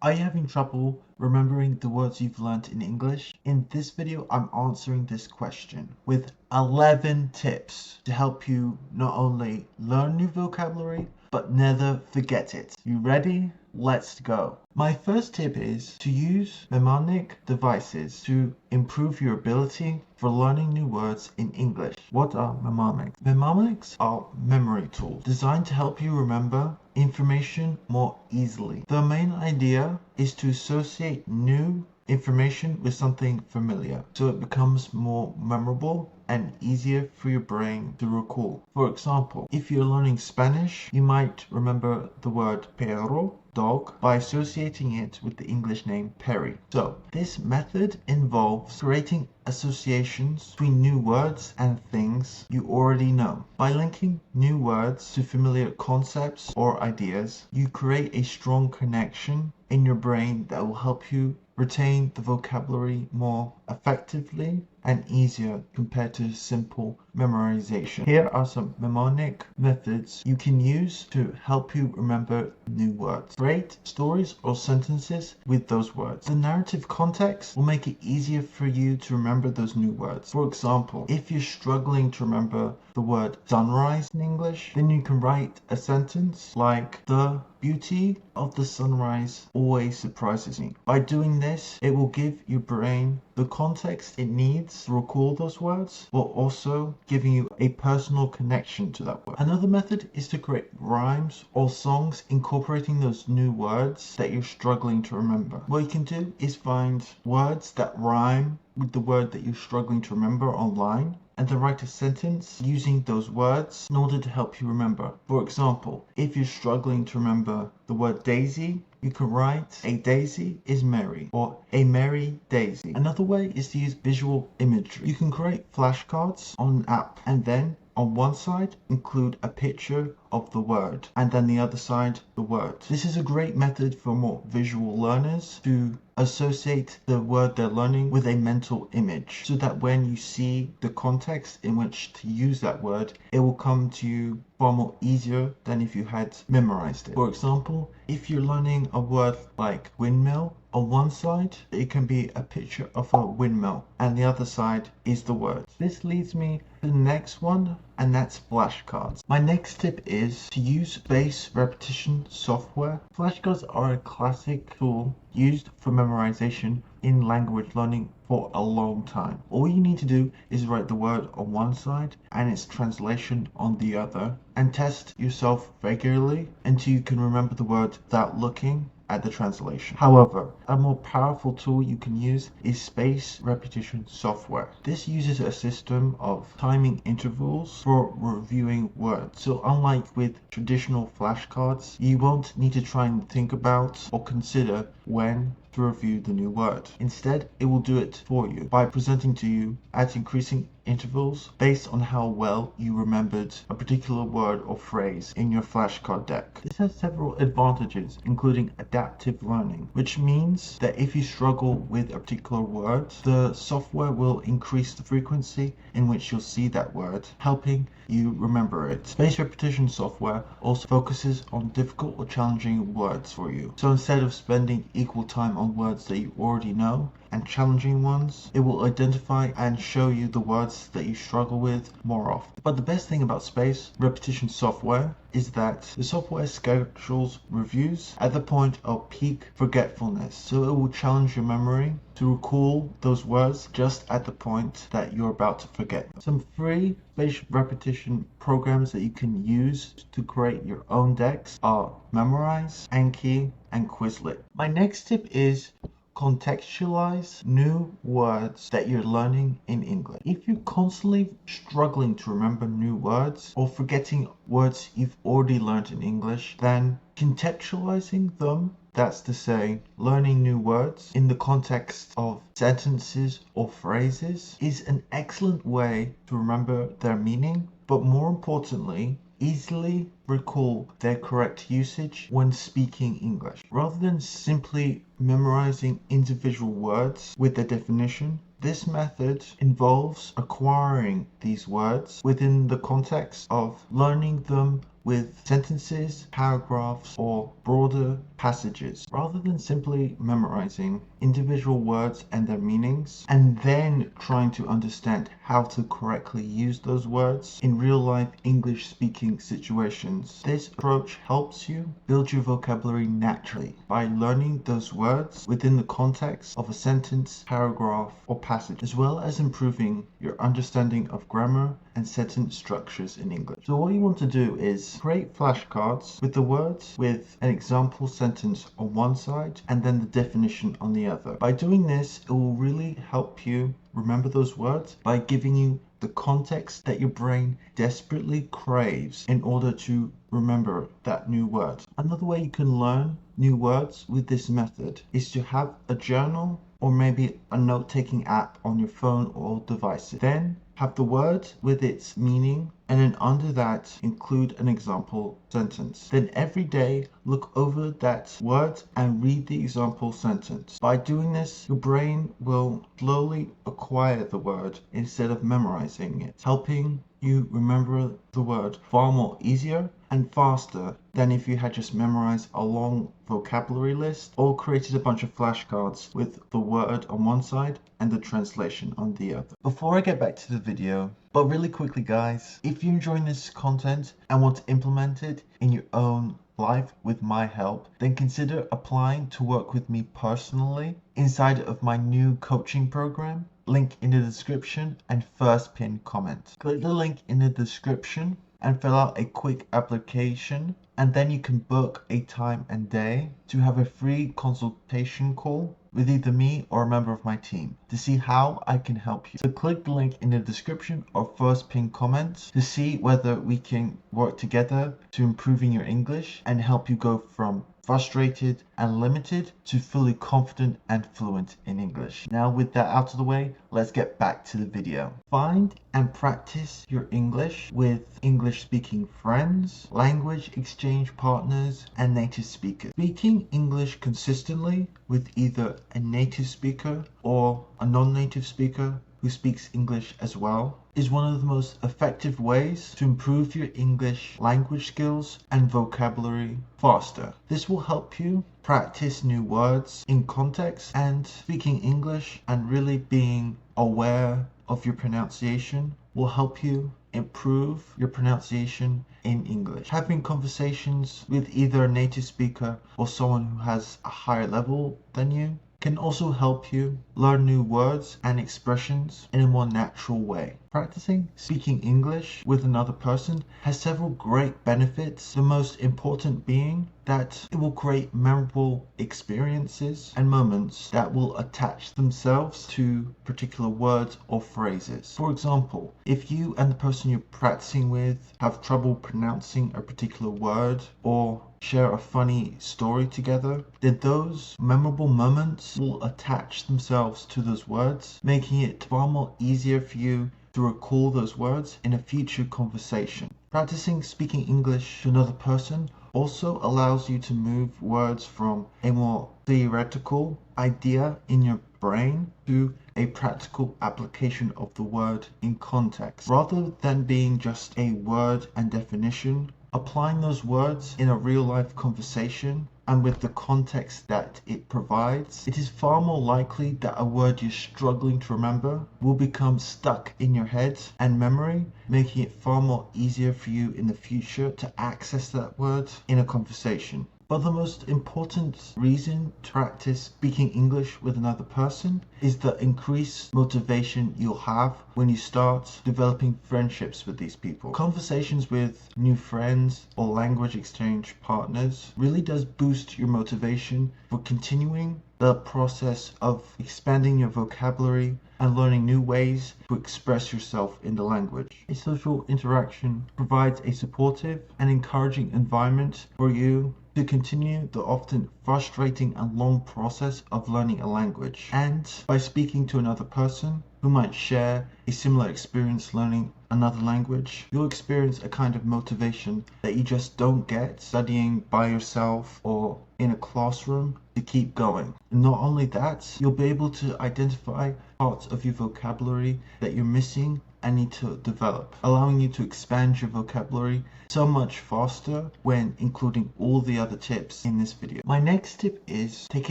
Are you having trouble remembering the words you've learned in English? In this video, I'm answering this question with 11 tips to help you not only learn new vocabulary, but never forget it. You ready? Let's go. My first tip is to use mnemonic devices to improve your ability for learning new words in English. What are mnemonics? Mnemonics are memory tools designed to help you remember information more easily. The main idea is to associate new information with something familiar so it becomes more memorable and easier for your brain to recall. For example, if you're learning Spanish, you might remember the word perro, dog, by associating it with the English name Perry. So this method involves creating associations between new words and things you already know. By linking new words to familiar concepts or ideas, you create a strong connection in your brain that will help you retain the vocabulary more effectively and easier compared to simple memorization. Here are some mnemonic methods you can use to help you remember new words. Create stories or sentences with those words. The narrative context will make it easier for you to remember those new words. For example, if you're struggling to remember the word sunrise in English, then you can write a sentence like, "The beauty of the sunrise always surprises me." By doing this, it will give your brain the context it needs to recall those words, while also giving you a personal connection to that word. Another method is to create rhymes or songs incorporating those new words that you're struggling to remember. What you can do is find words that rhyme with the word that you're struggling to remember online, and then write a sentence using those words in order to help you remember. For example, if you're struggling to remember the word daisy, you can write, "A daisy is merry," or "A merry daisy." Another way is to use visual imagery. You can create flashcards on an app and then on one side include a picture of the word and then the other side the word. This is a great method for more visual learners to associate the word they're learning with a mental image so that when you see the context in which to use that word, it will come to you far more easier than if you had memorized it. For example, if you're learning a word like windmill, on one side it can be a picture of a windmill and the other side is the word. This leads me to the next one, and that's flashcards. My next tip is to use spaced repetition software. Flashcards are a classic tool used for memorization in language learning for a long time. All you need to do is write the word on one side and its translation on the other, and test yourself regularly until you can remember the word without looking at the translation. However, a more powerful tool you can use is spaced repetition software. This uses a system of timing intervals for reviewing words. So unlike with traditional flashcards, you won't need to try and think about or consider when to review the new word. Instead, it will do it for you by presenting to you at increasing intervals based on how well you remembered a particular word or phrase in your flashcard deck. This has several advantages, including adaptive learning, which means that if you struggle with a particular word, the software will increase the frequency in which you'll see that word, helping you remember it. Spaced repetition software also focuses on difficult or challenging words for you. So instead of spending equal time on words that you already know and challenging ones, it will identify and show you the words that you struggle with more often. But the best thing about spaced repetition software is that the software schedules reviews at the point of peak forgetfulness. So it will challenge your memory to recall those words just at the point that you're about to forget them. Some free spaced repetition programs that you can use to create your own decks are Memorize, Anki, and Quizlet. My next tip is contextualize new words that you're learning in English. If you're constantly struggling to remember new words or forgetting words you've already learned in English, then contextualizing them, that's to say, learning new words in the context of sentences or phrases, is an excellent way to remember their meaning, but more importantly, easily recall their correct usage when speaking English. Rather than simply memorizing individual words with their definition, this method involves acquiring these words within the context of learning them with sentences, paragraphs, or broader passages, rather than simply memorizing individual words and their meanings, and then trying to understand how to correctly use those words in real-life English-speaking situations. This approach helps you build your vocabulary naturally by learning those words within the context of a sentence, paragraph, or passage, as well as improving your understanding of grammar and sentence structures in English. So what you want to do is create flashcards with the words with an example sentence on one side and then the definition on the other. By doing this, it will really help you remember those words by giving you the context that your brain desperately craves in order to remember that new word. Another way you can learn new words with this method is to have a journal or maybe a note-taking app on your phone or devices. Then have the word with its meaning, and then under that include an example sentence. Then every day look over that word and read the example sentence. By doing this, your brain will slowly acquire the word instead of memorizing it, helping you remember the word far more easier and faster than if you had just memorized a long vocabulary list or created a bunch of flashcards with the word on one side and the translation on the other. Before I get back to the video, but really quickly guys, if you're enjoying this content and want to implement it in your own life with my help, then consider applying to work with me personally inside of my new coaching program. Link in the description and first pinned comment. Click the link in the description and fill out a quick application, and then you can book a time and day to have a free consultation call with either me or a member of my team to see how I can help you. So click the link in the description or first pinned comment to see whether we can work together to improving your English and help you go from frustrated and limited to fully confident and fluent in English. Now with that out of the way, let's get back to the video. Find and practice your English with English speaking friends, language exchange partners, and native speakers. Speaking English consistently with either a native speaker or a non-native speaker who speaks English as well is one of the most effective ways to improve your English language skills and vocabulary faster. This will help you practice new words in context, and speaking English and really being aware of your pronunciation will help you improve your pronunciation in English. Having conversations with either a native speaker or someone who has a higher level than you can also help you learn new words and expressions in a more natural way. Practicing speaking English with another person has several great benefits, the most important being that it will create memorable experiences and moments that will attach themselves to particular words or phrases. For example, if you and the person you're practicing with have trouble pronouncing a particular word or share a funny story together, then those memorable moments will attach themselves to those words, making it far more easier for you to recall those words in a future conversation. Practicing speaking English to another person also allows you to move words from a more theoretical idea in your brain to a practical application of the word in context. Rather than being just a word and definition, applying those words in a real-life conversation and with the context that it provides, it is far more likely that a word you're struggling to remember will become stuck in your head and memory, making it far more easier for you in the future to access that word in a conversation. But the most important reason to practice speaking English with another person is the increased motivation you'll have when you start developing friendships with these people. Conversations with new friends or language exchange partners really does boost your motivation for continuing the process of expanding your vocabulary and learning new ways to express yourself in the language. A social interaction provides a supportive and encouraging environment for you to continue the often frustrating and long process of learning a language. And by speaking to another person who might share a similar experience learning another language, you'll experience a kind of motivation that you just don't get studying by yourself or in a classroom to keep going. And not only that, you'll be able to identify parts of your vocabulary that you're missing and need to develop, allowing you to expand your vocabulary so much faster when including all the other tips in this video. My next tip is take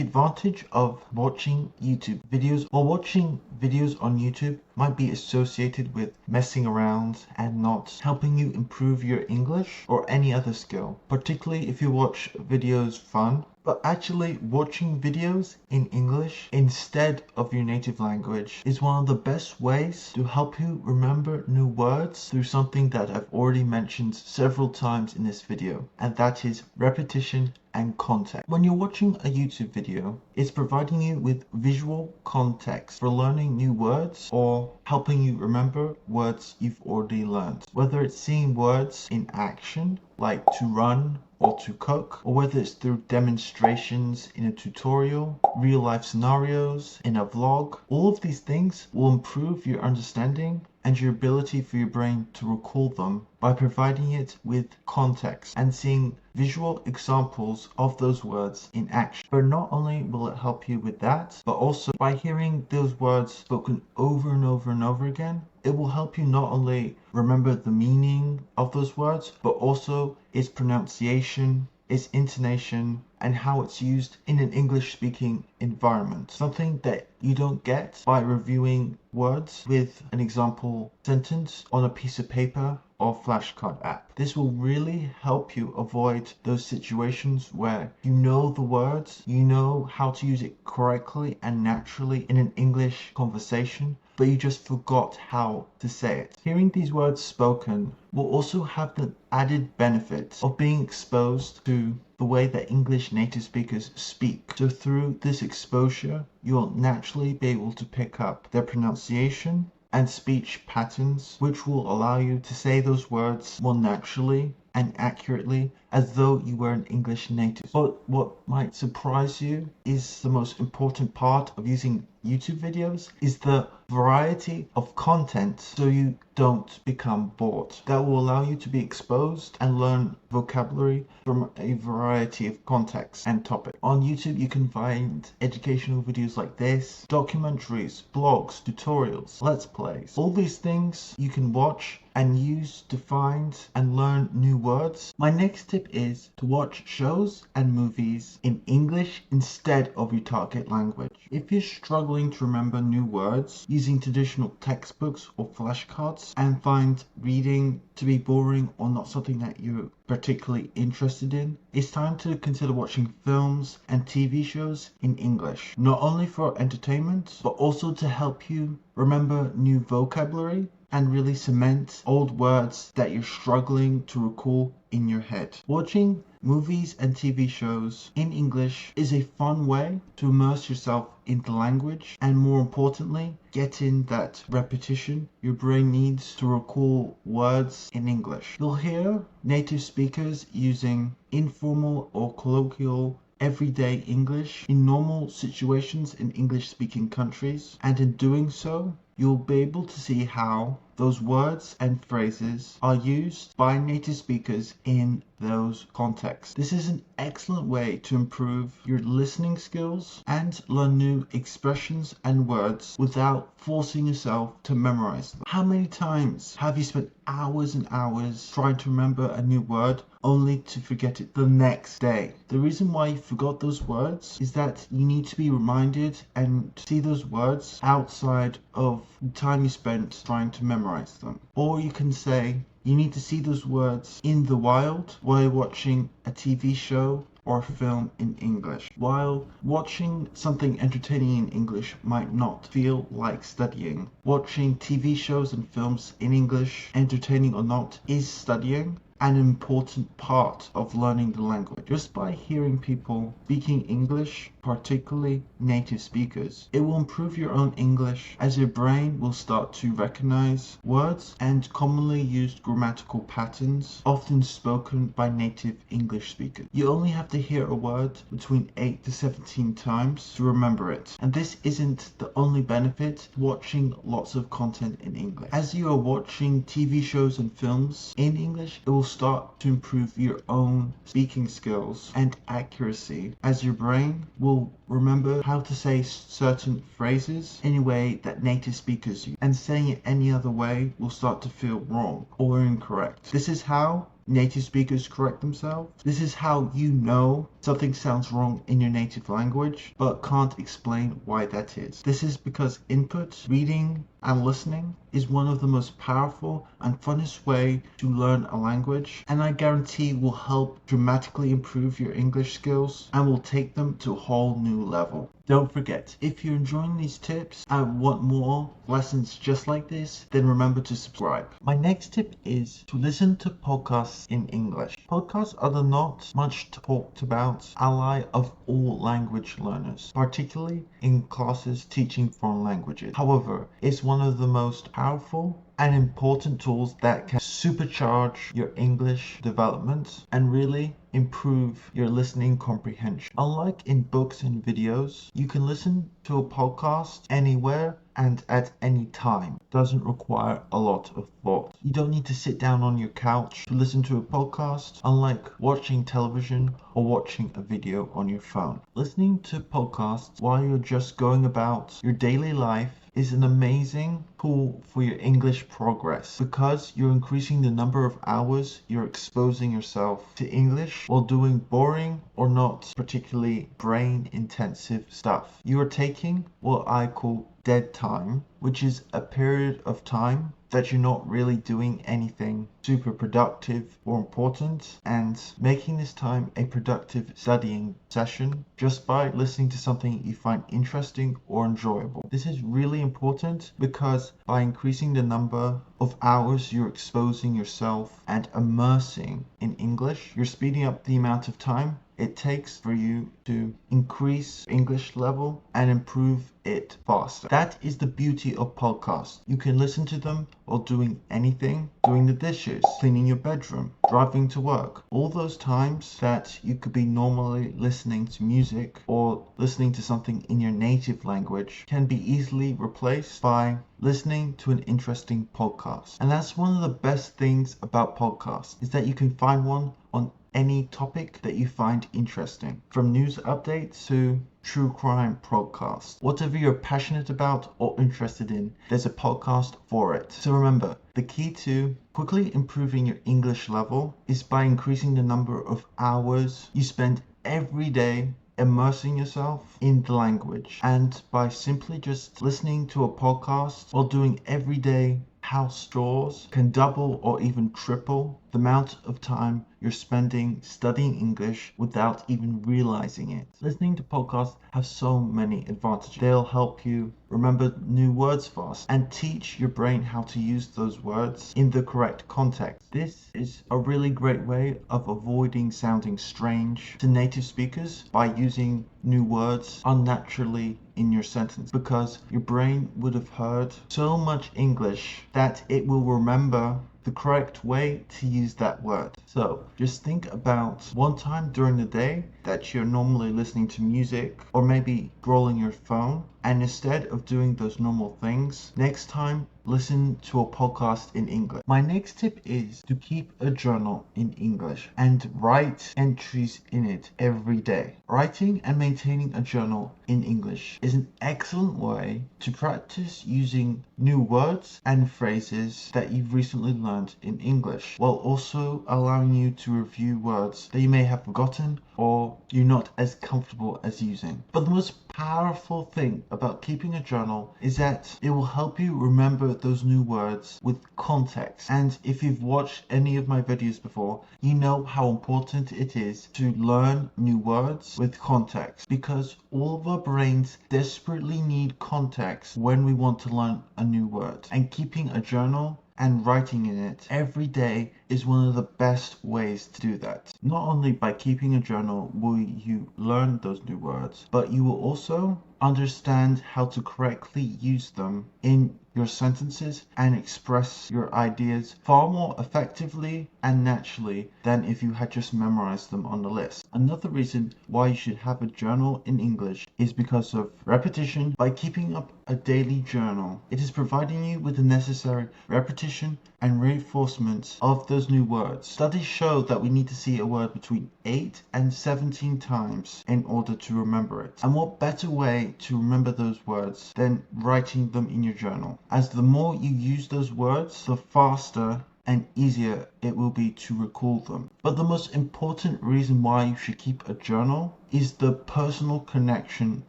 advantage of watching YouTube videos. While watching videos on YouTube might be associated with messing around and not helping you improve your English or any other skill, particularly if you watch videos fun, but actually watching videos in English instead of your native language is one of the best ways to help you remember new words through something that I've already mentioned several times in this video, and that is repetition and context. When you're watching a YouTube video, it's providing you with visual context for learning new words or helping you remember words you've already learned. Whether it's seeing words in action, like to run or to cook, or whether it's through demonstrations in a tutorial, real life scenarios, in a vlog, all of these things will improve your understanding and your ability for your brain to recall them by providing it with context and seeing visual examples of those words in action. But not only will it help you with that, but also by hearing those words spoken over and over and over again, it will help you not only remember the meaning of those words, but also its pronunciation, its intonation, and how it's used in an English-speaking environment. Something that you don't get by reviewing words with an example sentence on a piece of paper or Flashcard app. This will really help you avoid those situations where you know the words, you know how to use it correctly and naturally in an English conversation, but you just forgot how to say it. Hearing these words spoken will also have the added benefit of being exposed to the way that English native speakers speak. So through this exposure, you'll naturally be able to pick up their pronunciation and speech patterns, which will allow you to say those words more naturally and accurately as though you were an English native. But what might surprise you is the most important part of using YouTube videos is the variety of content so you don't become bored. That will allow you to be exposed and learn vocabulary from a variety of contexts and topics. On YouTube you can find educational videos like this, documentaries, blogs, tutorials, let's plays. All these things you can watch and use to find and learn new words. My next tip is to watch shows and movies in English instead of your target language. If you're struggling to remember new words using traditional textbooks or flashcards and find reading to be boring or not something that you're particularly interested in, it's time to consider watching films and TV shows in English, not only for entertainment, but also to help you remember new vocabulary and really cement old words that you're struggling to recall in your head. Watching movies and TV shows in English is a fun way to immerse yourself in the language and, more importantly, get in that repetition your brain needs to recall words in English. You'll hear native speakers using informal or colloquial everyday English in normal situations in English-speaking countries, and in doing so, you'll be able to see how those words and phrases are used by native speakers in those contexts. This is an excellent way to improve your listening skills and learn new expressions and words without forcing yourself to memorize them. How many times have you spent hours and hours trying to remember a new word only to forget it the next day? The reason why you forgot those words is that you need to be reminded and see those words outside of the time you spent trying to memorize them. Or you can say you need to see those words in the wild while you're watching a TV show or film in English. While watching something entertaining in English might not feel like studying, watching TV shows and films in English, entertaining or not, is studying and an important part of learning the language. Just by hearing people speaking English particularly native speakers. It will improve your own English as your brain will start to recognize words and commonly used grammatical patterns often spoken by native English speakers. You only have to hear a word between 8 to 17 times to remember it. And this isn't the only benefit to watching lots of content in English. As you are watching TV shows and films in English, it will start to improve your own speaking skills and accuracy, as your brain will remember how to say certain phrases in a way that native speakers use, and saying it any other way will start to feel wrong or incorrect. This is how native speakers correct themselves. This is how you know something sounds wrong in your native language but can't explain why that is. This is because input, reading, and listening is one of the most powerful and funnest way to learn a language, and I guarantee will help dramatically improve your English skills and will take them to a whole new level. Don't forget, if you're enjoying these tips and want more lessons just like this, then remember to subscribe. My next tip is to listen to podcasts in English. Podcasts are the not much talked about ally of all language learners, particularly in classes teaching foreign languages. However, it's one of the most powerful and important tools that can supercharge your English development and really improve your listening comprehension. Unlike in books and videos, you can listen to a podcast anywhere and at any time. Doesn't require a lot of thought. You don't need to sit down on your couch to listen to a podcast, unlike watching television or watching a video on your phone. Listening to podcasts while you're just going about your daily life is an amazing tool for your English progress, because you're increasing the number of hours you're exposing yourself to English while doing boring or not particularly brain intensive stuff. You are taking what I call dead time, which is a period of time that you're not really doing anything super productive or important, and making this time a productive studying session just by listening to something you find interesting or enjoyable. This is really important because by increasing the number of hours you're exposing yourself and immersing in English, you're speeding up the amount of time it takes for you to increase English level and improve it faster. That is the beauty of podcasts. You can listen to them while doing anything, doing the dishes, cleaning your bedroom, driving to work. All those times that you could be normally listening to music or listening to something in your native language can be easily replaced by listening to an interesting podcast. And that's one of the best things about podcasts, is that you can find one on any topic that you find interesting, from news updates to true crime podcasts. Whatever you're passionate about or interested in, there's a podcast for it. So remember, the key to quickly improving your English level is by increasing the number of hours you spend every day immersing yourself in the language, and by simply just listening to a podcast while doing everyday house chores can double or even triple the amount of time you're spending studying English without even realizing it. Listening to podcasts have so many advantages. They'll help you remember new words fast and teach your brain how to use those words in the correct context. This is a really great way of avoiding sounding strange to native speakers by using new words unnaturally in your sentence, because your brain would have heard so much English that it will remember the correct way to use that word. So just think about one time during the day that you're normally listening to music or maybe scrolling your phone, and instead of doing those normal things, next time listen to a podcast in English. My next tip is to keep a journal in English and write entries in it every day. Writing and maintaining a journal in English is an excellent way to practice using new words and phrases that you've recently learned in English, while also allowing you to review words that you may have forgotten or you're not as comfortable as using. But the most powerful thing about keeping a journal is that it will help you remember those new words with context. And if you've watched any of my videos before, you know how important it is to learn new words with context, because all of our brains desperately need context when we want to learn a new word. And keeping a journal and writing in it every day is one of the best ways to do that. Not only by keeping a journal will you learn those new words, but you will also understand how to correctly use them in your sentences and express your ideas far more effectively and naturally than if you had just memorized them on the list. Another reason why you should have a journal in English is because of repetition. By keeping up a daily journal, it is providing you with the necessary repetition and reinforcement of those new words. Studies show that we need to see a word between 8 and 17 times in order to remember it. And what better way to remember those words than writing them in your journal? As the more you use those words, the faster and easier it will be to recall them. But the most important reason why you should keep a journal is the personal connection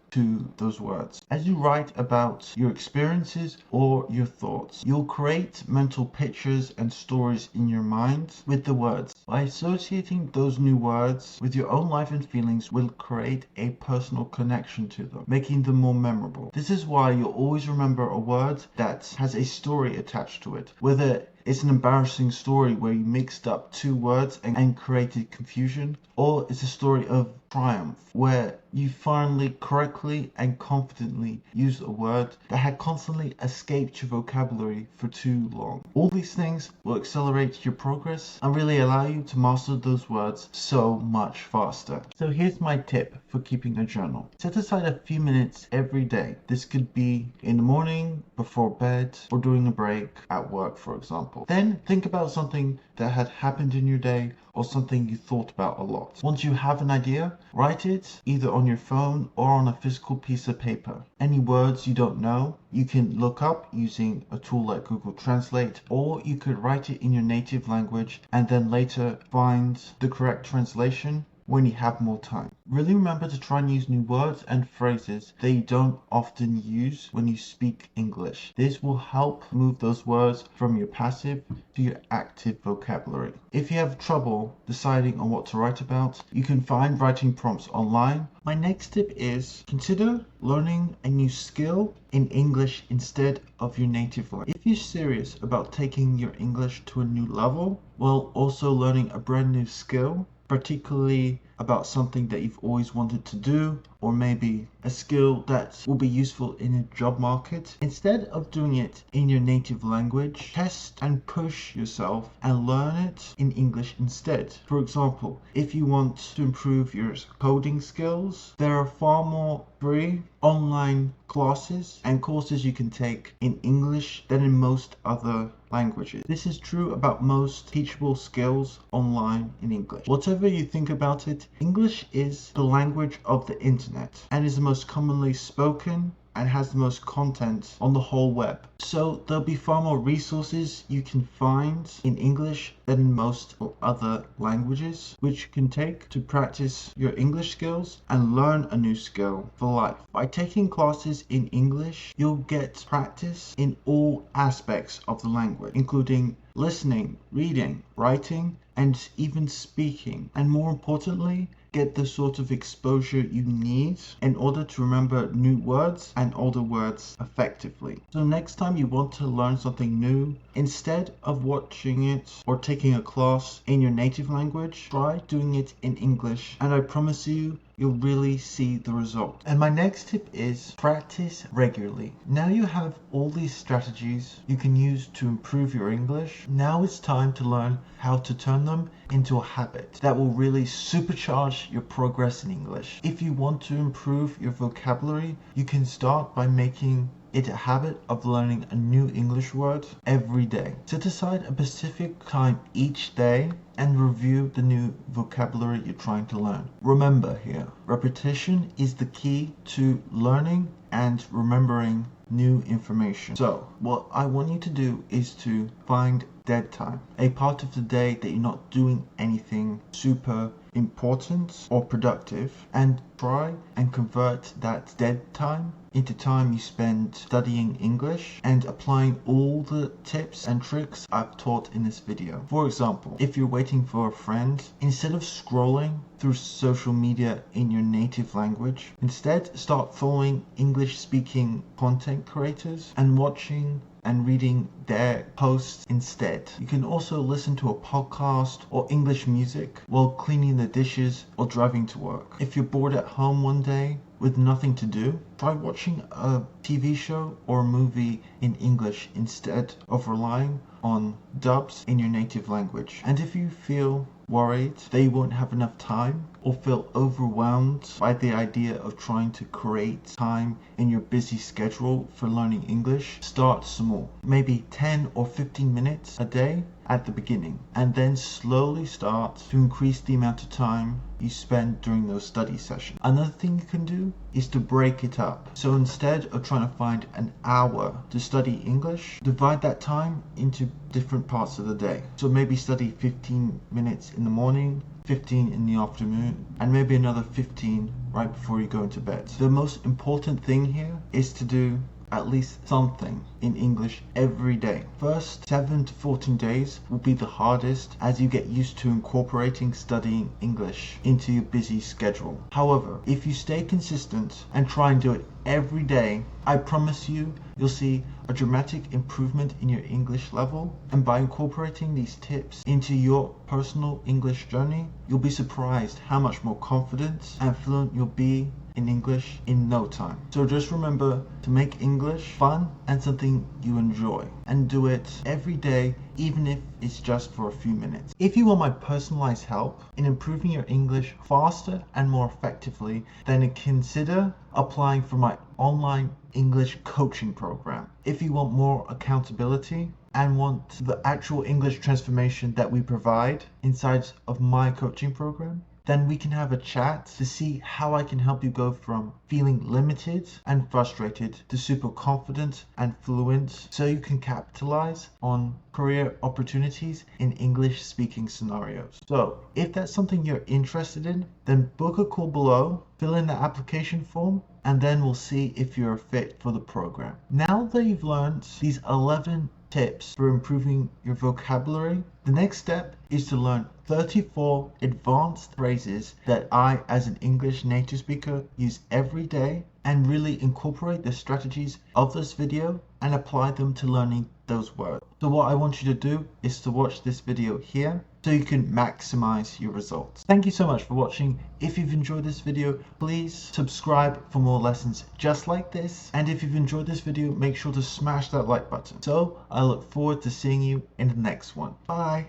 to those words. As you write about your experiences or your thoughts, you'll create mental pictures and stories in your mind with the words. By associating those new words with your own life and feelings will create a personal connection to them, making them more memorable. This is why you'll always remember a word that has a story attached to it, whether it's an embarrassing story where you mixed up two words and created confusion, or it's a story of triumph where you finally correctly and confidently used a word that had constantly escaped your vocabulary for too long. All these things will accelerate your progress and really allow you to master those words so much faster. So here's my tip for keeping a journal. Set aside a few minutes every day. This could be in the morning, before bed, or during a break at work, for example. Then think about something that had happened in your day or something you thought about a lot. Once you have an idea, write it either on your phone or on a physical piece of paper. Any words you don't know, you can look up using a tool like Google Translate, or you could write it in your native language and then later find the correct translation when you have more time. Really remember to try and use new words and phrases that you don't often use when you speak English. This will help move those words from your passive to your active vocabulary. If you have trouble deciding on what to write about, you can find writing prompts online. My next tip is consider learning a new skill in English instead of your native language. If you're serious about taking your English to a new level, while also learning a brand new skill, particularly about something that you've always wanted to do, or maybe a skill that will be useful in a job market, instead of doing it in your native language, test and push yourself and learn it in English instead. For example, if you want to improve your coding skills, there are far more free online classes and courses you can take in English than in most other languages. This is true about most teachable skills online in English. Whatever you think about it, English is the language of the internet and is the most commonly spoken and has the most content on the whole web. So there'll be far more resources you can find in English than in most other languages, which you can take to practice your English skills and learn a new skill for life. By taking classes in English, you'll get practice in all aspects of the language, including listening, reading, writing, and even speaking. And more importantly, get the sort of exposure you need in order to remember new words and older words effectively. So next time you want to learn something new, instead of watching it or taking a class in your native language, try doing it in English, and I promise you, you'll really see the result. And my next tip is practice regularly. Now you have all these strategies you can use to improve your English. Now it's time to learn how to turn them into a habit that will really supercharge your progress in English. If you want to improve your vocabulary, you can start by making it a habit of learning a new English word every day. Set aside a specific time each day and review the new vocabulary you're trying to learn. Remember here, repetition is the key to learning and remembering new information. So what I want you to do is to find dead time, a part of the day that you're not doing anything super important or productive, and try and convert that dead time into time you spend studying English and applying all the tips and tricks I've taught in this video. For example, if you're waiting for a friend, instead of scrolling through social media in your native language, instead start following English-speaking content creators and watching and reading their posts instead. You can also listen to a podcast or English music while cleaning the dishes or driving to work. If you're bored at home one day with nothing to do, try watching a TV show or a movie in English instead of relying on dubs in your native language. And if you feel worried that you won't have enough time or feel overwhelmed by the idea of trying to create time in your busy schedule for learning English, start small. Maybe 10 or 15 minutes a day at the beginning, and then slowly start to increase the amount of time you spend during those study sessions. Another thing you can do is to break it up. So instead of trying to find an hour to study English, divide that time into different parts of the day. So maybe study 15 minutes in the morning, 15 in the afternoon, and maybe another 15 right before you go into bed. The most important thing here is to do at least something in English every day. First 7 to 14 days will be the hardest as you get used to incorporating studying English into your busy schedule. However, if you stay consistent and try and do it every day, I promise you'll see a dramatic improvement in your English level, and by incorporating these tips into your personal English journey, you'll be surprised how much more confident and fluent you'll be in English in no time. So just remember to make English fun and something you enjoy, and do it every day, even if it's just for a few minutes. If you want my personalized help in improving your English faster and more effectively, then consider applying for my online English coaching program. If you want more accountability and want the actual English transformation that we provide inside of my coaching program, then we can have a chat to see how I can help you go from feeling limited and frustrated to super confident and fluent, so you can capitalize on career opportunities in English speaking scenarios. So if that's something you're interested in, then book a call below, fill in the application form, and then we'll see if you're a fit for the program. Now that you've learned these 11 tips for improving your vocabulary, the next step is to learn 34 advanced phrases that I, as an English native speaker, use every day, and really incorporate the strategies of this video and apply them to learning those words. So what I want you to do is to watch this video here so you can maximize your results. Thank you so much for watching. If you've enjoyed this video, please subscribe for more lessons just like this. And if you've enjoyed this video, make sure to smash that like button. So I look forward to seeing you in the next one. Bye.